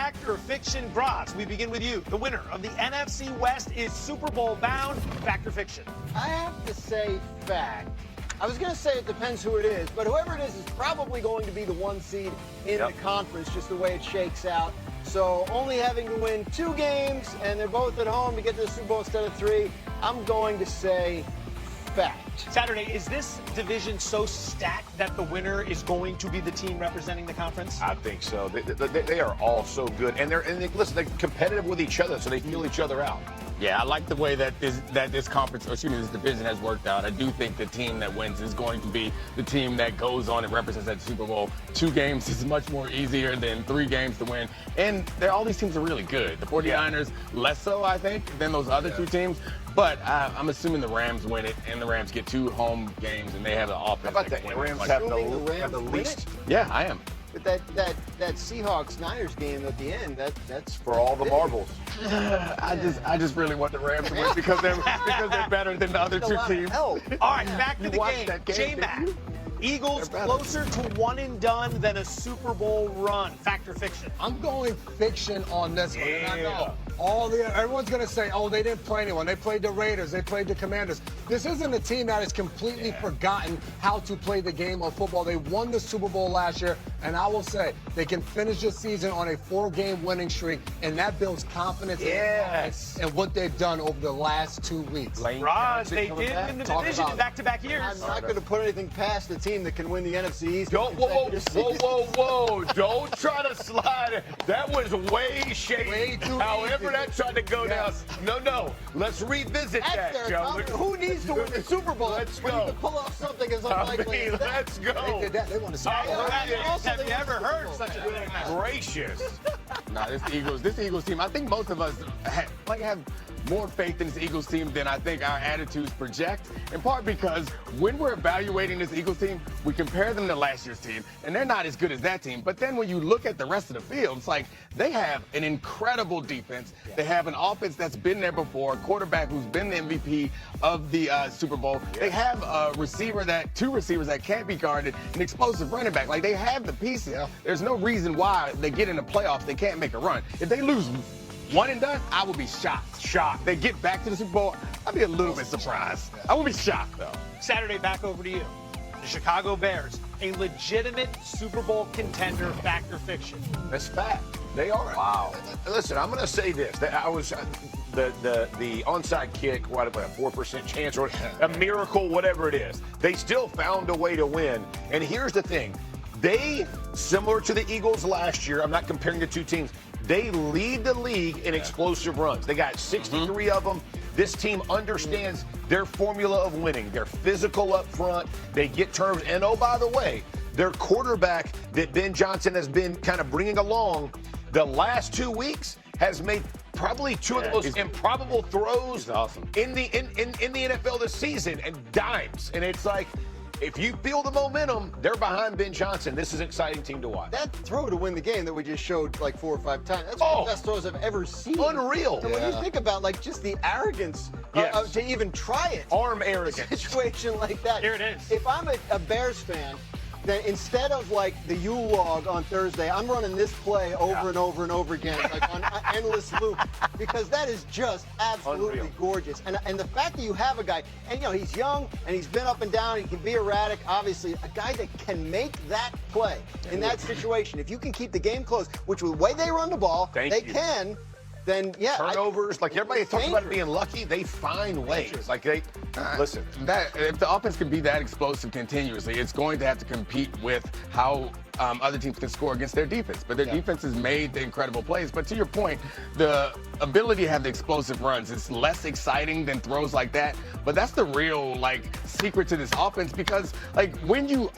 Fact or Fiction? Graz, we begin with you. The winner of the NFC West is Super Bowl bound. Fact or Fiction? I have to say fact. I was going to say it depends who it is, but whoever it is probably going to be the 1 seed in the conference, just the way it shakes out. So only having to win 2 games, and they're both at home to get to the Super Bowl instead of 3, I'm going to say fact. Saturday, is this division so stacked that the winner is going to be the team representing the conference? I think so. They are all so good, and listen, they're competitive with each other, so they feel each other out. Yeah, I like the way that this conference, or excuse me, this division has worked out. I do think the team that wins is going to be the team that goes on and represents that Super Bowl. 2 games is much more easier than 3 games to win. And all these teams are really good. The 49ers, less so, I think, than those other 2 teams. But I'm assuming the Rams win it, and the Rams get 2 home games, and they have an offense. How about that? The Rams have the least. Yeah, I am. But that Seahawks-Niners game at the end, that's for all the marbles. I just really want the Rams to win because they're better than the other 2 teams. All right, back to the game. J-Mac. Eagles closer to 1 and done than a Super Bowl run. Fact or Fiction? I'm going fiction on this one. And I know everyone's going to say, oh, they didn't play anyone. They played the Raiders. They played the Commanders. This isn't a team that has completely forgotten how to play the game of football. They won the Super Bowl last year, and I will say they can finish the season on a 4-game winning streak, and that builds confidence in what they've done over the last 2 weeks. Raj, they did win the division in back-to-back years. I'm not going to put anything past the team that can win the NFC East. Whoa. Don't try to slide. That was way shady. Way too However easy. that tried to go down. No. Let's revisit that, Joe. Who needs to win the Super Bowl? Let's when go. you can pull off something as unlikely as that. Let's go. They did that. They won the Super Bowl. Have you ever heard such a thing? Gracious. This Eagles team, I think most of us have more faith in this Eagles team than I think our attitudes project, in part because when we're evaluating this Eagles team, we compare them to last year's team, and they're not as good as that team. But then when you look at the rest of the field, it's like they have an incredible defense. They have an offense that's been there before, a quarterback who's been the MVP of the Super Bowl. They have two receivers that can't be guarded, an explosive running back. Like, they have the pieces. There's no reason why they get in the playoffs, they can't make a run. If they lose 1 and done, I would be shocked. They get back to the Super Bowl, I'd be a little bit surprised. I would be shocked, though. Saturday, back over to you. The Chicago Bears, a legitimate Super Bowl contender. Fact or Fiction? That's fact. They are. Wow. Listen, I'm going to say this. I was the onside kick, what, a 4% chance or a miracle, whatever it is. They still found a way to win. And here's the thing. They, similar to the Eagles last year, I'm not comparing the 2 teams, they lead the league in explosive runs. They got 63 of them. This team understands their formula of winning. They're physical up front. They get turnovers. And, oh, by the way, their quarterback that Ben Johnson has been kind of bringing along the last 2 weeks has made probably 2 of the most improbable throws in the NFL this season, and dimes. And it's like, if you feel the momentum, they're behind Ben Johnson. This is an exciting team to watch. That throw to win the game that we just showed like 4 or 5 times, that's one of the best throws I've ever seen. Unreal. And when you think about just the arrogance to even try it. Arm arrogance. A situation like that. Here it is. If I'm a Bears fan, then instead of the Yule log on Thursday, I'm running this play over and over and over again, like on an endless loop, because that is just absolutely gorgeous. And the fact that you have a guy, and he's young and he's been up and down, he can be erratic, obviously, a guy that can make that play in that situation. If you can keep the game close, which with the way they run the ball, can. Then turnovers, everybody talks about it being lucky, they find ways. Listen, if the offense can be that explosive continuously, it's going to have to compete with how other teams can score against their defense. But their defense has made the incredible plays. But to your point, the ability to have the explosive runs is less exciting than throws like that. But that's the real secret to this offense, because when you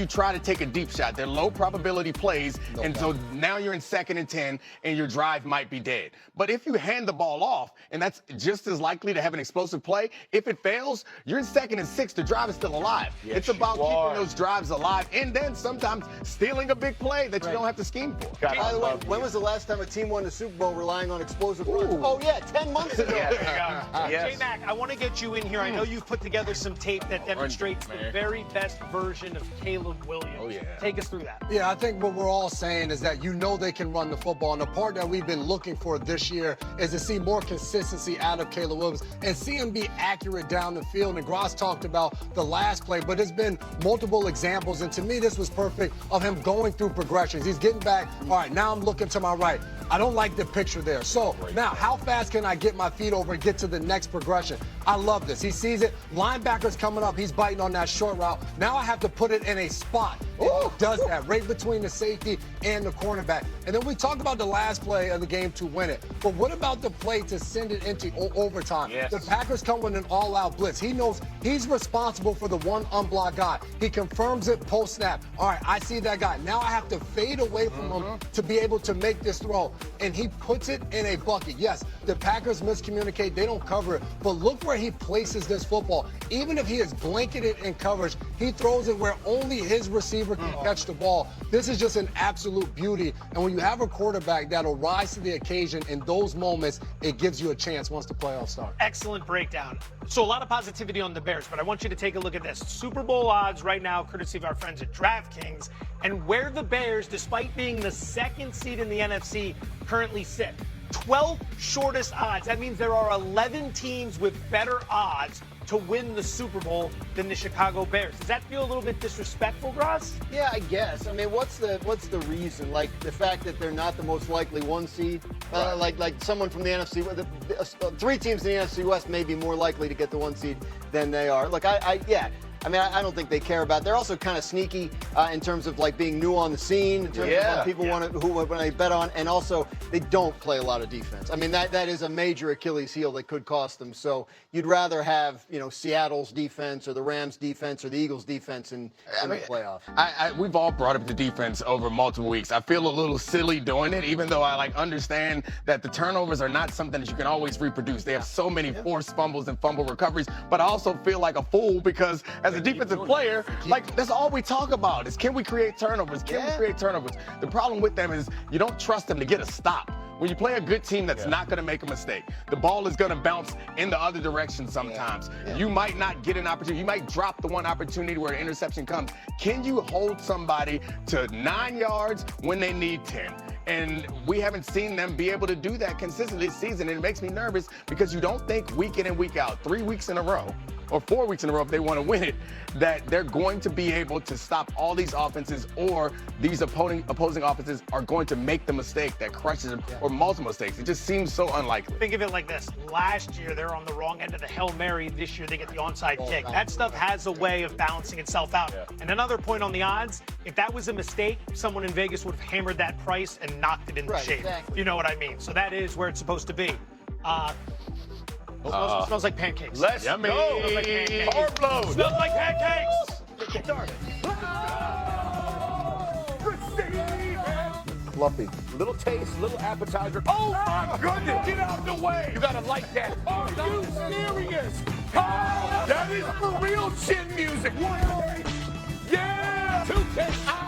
try to take a deep shot, they're low probability plays, so now you're in 2nd and 10 and your drive might be dead. But if you hand the ball off, and that's just as likely to have an explosive play, if it fails, you're in 2nd and 6, the drive is still alive. It's about keeping those drives alive, and then sometimes stealing a big play that you don't have to scheme for. By the way, when was the last time a team won the Super Bowl relying on explosive runs? Oh, yeah, 10 months ago. Yes. J-Mac, I want to get you in here. I know you've put together some tape that demonstrates the very best version of Caleb Williams. Oh, yeah. Take us through that. Yeah, I think what we're all saying is that they can run the football. And the part that we've been looking for this year is to see more consistency out of Caleb Williams and see him be accurate down the field. And Gross talked about the last play, but there's been multiple examples. And to me, this was perfect of him going through progressions. He's getting back. All right, now I'm looking to my right. I don't like the picture there. So now how fast can I get my feet over and get to the next progression? I love this. He sees it. Linebacker's coming up. He's biting on that short route. Now I have to put it in a spot. He does that right between the safety and the cornerback. And then we talk about the last play of the game to win it. But what about the play to send it into overtime? Yes. The Packers come with an all-out blitz. He knows he's responsible for the one unblocked guy. He confirms it post-snap. All right, I see that guy. Now I have to fade away from him to be able to make this throw. And he puts it in a bucket. Yes, the Packers miscommunicate. They don't cover it. But look where he places this football. Even if he is blanketed in coverage, he throws it where only his receiver can catch the ball. This is just an absolute beauty. And when you have a quarterback that'll rise to the occasion in those moments, it gives you a chance once the playoffs start. Excellent breakdown. So a lot of positivity on the Bears, but I want you to take a look at this. Super Bowl odds right now, courtesy of our friends at DraftKings, and where the Bears, despite being the second seed in the NFC, currently sit. 12th shortest odds. That means there are 11 teams with better odds to win the Super Bowl than the Chicago Bears. Does that feel a little bit disrespectful, Gross? Yeah, I guess. I mean, what's the reason? Like the fact that they're not the most likely one seed? Like someone from the NFC, three teams in the NFC West may be more likely to get the one seed than they are. Look, I mean, I don't think they care about it. They're also kind of sneaky in terms of like being new on the scene, in terms of what people want to, when they bet on, and also they don't play a lot of defense. I mean, that is a major Achilles heel that could cost them. So you'd rather have, Seattle's defense or the Rams' defense or the Eagles' defense in the playoff. We've all brought up the defense over multiple weeks. I feel a little silly doing it, even though I understand that the turnovers are not something that you can always reproduce. They have so many forced fumbles and fumble recoveries, but I also feel like a fool because as a defensive player, that's all we talk about is can we create turnovers? Can we create turnovers? The problem with them is you don't trust them to get a stop. When you play a good team that's not going to make a mistake, the ball is going to bounce in the other direction sometimes. You might not get an opportunity. You might drop the one opportunity where an interception comes. Can you hold somebody to 9 yards when they need 10? And we haven't seen them be able to do that consistently this season. And it makes me nervous because you don't think week in and week out, 3 weeks in a row, or 4 weeks in a row if they want to win it, that they're going to be able to stop all these offenses or these opposing offenses are going to make the mistake that crushes them or multiple mistakes. It just seems so unlikely. Think of it like this. Last year, they're on the wrong end of the Hail Mary. This year, they get the onside kick. That stuff has a way of balancing itself out. And another point on the odds, if that was a mistake, someone in Vegas would have hammered that price and knocked it in the shade. Exactly. You know what I mean? So that is where it's supposed to be. Smells like pancakes. Let's go. Smells like pancakes. Carb load. Smells like pancakes. Get started. Fluffy. Little taste, little appetizer. Oh my goodness! Get out the way! You gotta like that. Are you serious? That is for real chin music. 1 Yeah! 2 10.